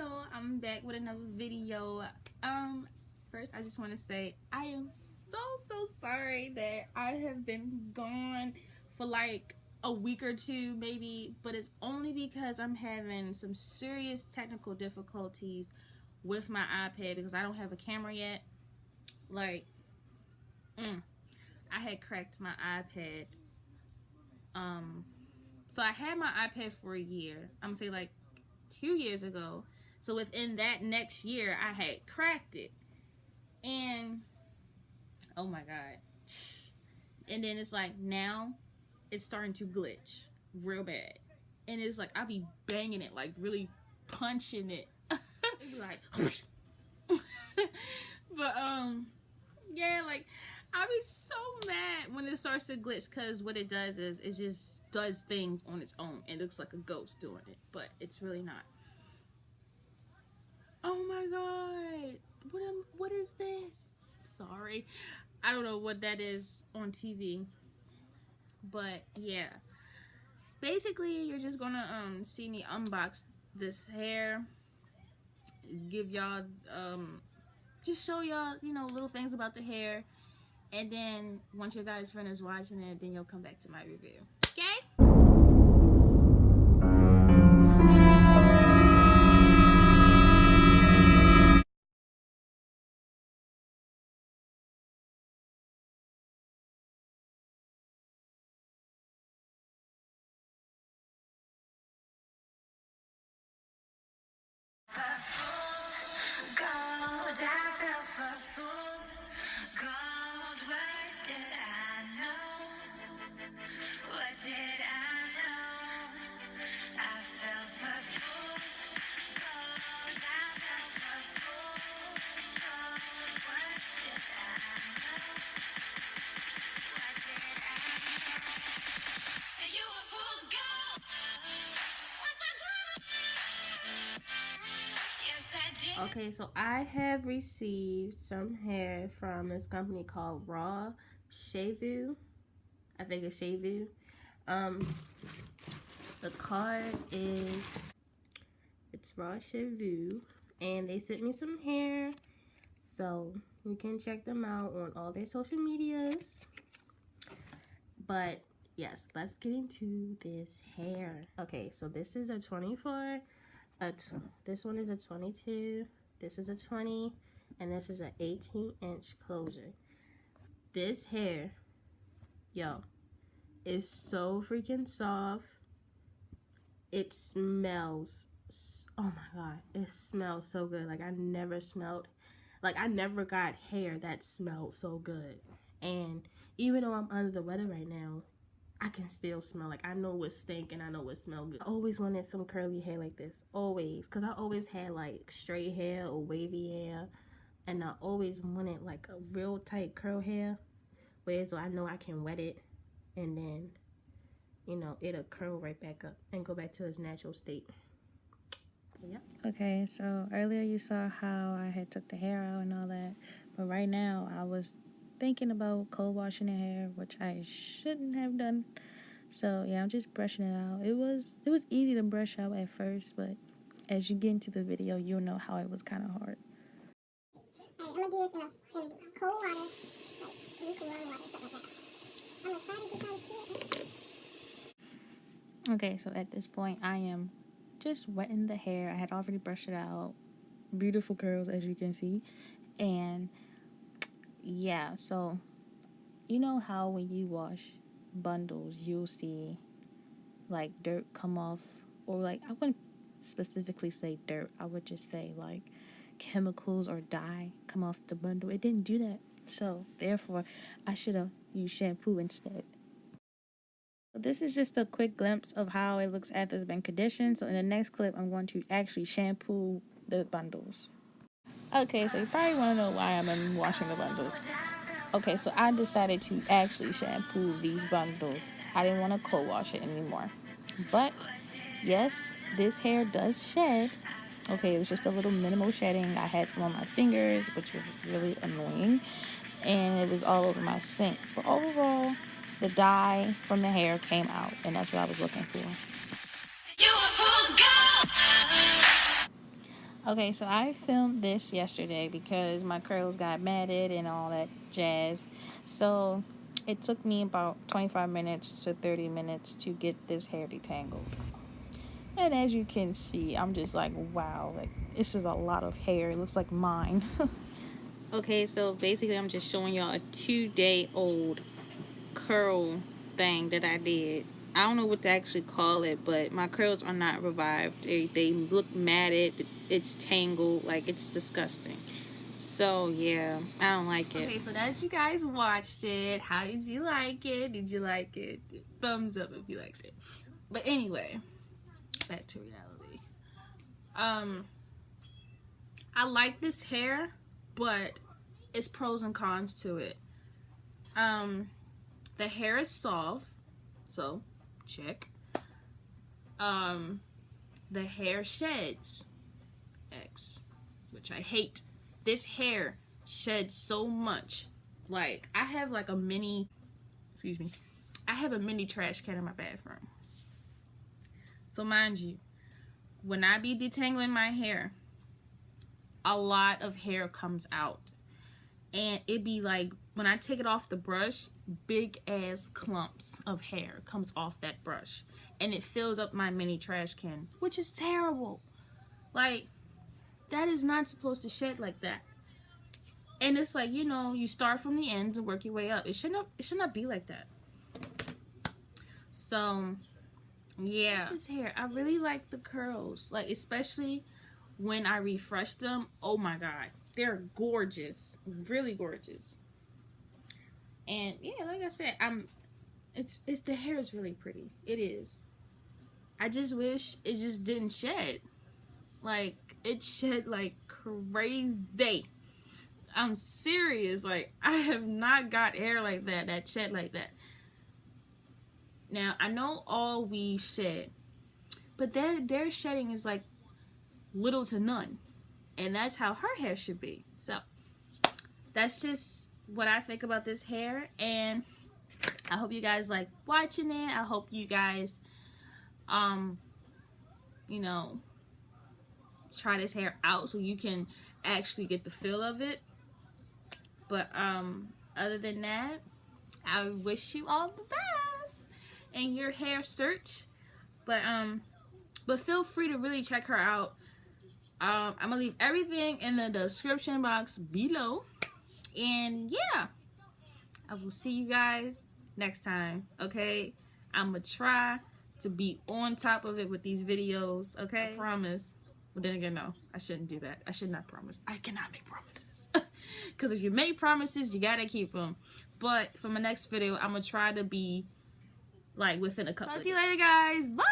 y'all, I'm back with another video. First I just want to say I am so sorry that I have been gone for like a week or two maybe, but it's only because I'm having some serious technical difficulties with my iPad because I don't have a camera yet. Like I had cracked my iPad. So I had my iPad for a year. I'm gonna say like 2 years ago. So within that next year, I had cracked it. And oh my god. And then it's like now it's starting to glitch real bad. And it's like I'll be banging it, like really punching it. It'd be like but yeah, like I'll be so mad when it starts to glitch, because what it does is it just does things on its own. It looks like a ghost doing it, but it's really not. Oh my god, what is this? Sorry, I don't know what that is on TV, but yeah, basically you're just gonna see me unbox this hair, give y'all just show y'all, you know, little things about the hair. And then once your guys' friend is watching it, then you'll come back to my review. Okay? Okay, so I have received some hair from this company called RawCheveux. I think it's Cheveux. The card is, it's RawCheveux, and they sent me some hair, so you can check them out on all their social medias. But yes, let's get into this hair. Okay, so this is a 24. This one is a 22, this is a 20, and this is an 18-inch closure. This hair, yo, is so freaking soft. It smells, oh my god, it smells so good. Like I never got hair that smelled so good. And even though I'm under the weather right now, I can still smell, like I know what stink and I know what smell good. I always wanted some curly hair like this, always, because I always had like straight hair or wavy hair, and I always wanted like a real tight curl hair, where so I know I can wet it and then, you know, it'll curl right back up and go back to its natural state. Yep. Okay, so earlier you saw how I had took the hair out and all that, but right now I was thinking about cold washing the hair, which I shouldn't have done. So yeah, I'm just brushing it out. It was easy to brush out at first, but as you get into the video, you'll know how it was kind of hard. Alright, I'm gonna do this in cold water, like lukewarm water, stuff like that. I'm gonna try to get y'all to see it. Okay, so at this point, I am just wetting the hair. I had already brushed it out. Beautiful curls, as you can see, and yeah, so you know how when you wash bundles you'll see like dirt come off, or like I wouldn't specifically say dirt, I would just say like chemicals or dye come off the bundle. It didn't do that, so therefore I should have used shampoo instead. So this is just a quick glimpse of how it looks after it's been conditioned. So in the next clip I'm going to actually shampoo the bundles. Okay, so you probably want to know why I'm washing the bundles. Okay, so I decided to actually shampoo these bundles. I didn't want to co-wash it anymore. But, yes, this hair does shed. Okay, it was just a little minimal shedding. I had some on my fingers, which was really annoying. And it was all over my sink. But overall, the dye from the hair came out, and that's what I was looking for. Okay, so I filmed this yesterday because my curls got matted and all that jazz. So it took me about 25 minutes to 30 minutes to get this hair detangled. And as you can see, I'm just like, wow, like this is a lot of hair. It looks like mine. Okay, so basically I'm just showing y'all a 2-day-old curl thing that I did. I don't know what to actually call it, but my curls are not revived. They look matted. It's tangled. Like, it's disgusting. So, yeah, I don't like it. Okay, so now that you guys watched it, how did you like it? Did you like it? Thumbs up if you liked it. But anyway, back to reality. I like this hair, but it's pros and cons to it. The hair is soft, so check. The hair sheds, X, which I hate. This hair sheds so much. Like, I have like a mini, I have a mini trash can in my bathroom. So mind you, when I be detangling my hair, a lot of hair comes out. And it be like, when I take it off the brush, big ass clumps of hair comes off that brush. And it fills up my mini trash can, which is terrible. Like, that is not supposed to shed like that. And it's like, you know, you start from the end and work your way up. It should not be like that. So, yeah. This hair, I really like the curls. Like, especially when I refresh them. Oh my god. They're gorgeous. Really gorgeous. And yeah, like I said, it's the hair is really pretty. It is. I just wish it just didn't shed. Like, it shed like crazy. I'm serious. Like, I have not got hair like that shed like that. Now, I know all weaves shed, but their shedding is like little to none. And that's how her hair should be. So, that's just what I think about this hair. And I hope you guys like watching it. I hope you guys, you know, try this hair out so you can actually get the feel of it. But, other than that, I wish you all the best in your hair search. But feel free to really check her out. I'm gonna leave everything in the description box below. And yeah, I will see you guys next time, okay? I'm gonna try to be on top of it with these videos, okay? I promise. But then again, no, I shouldn't do that. I should not promise. I cannot make promises. Because if you make promises, you gotta keep them. But for my next video, I'm gonna try to be like within a couple. Talk to you later, guys. Bye!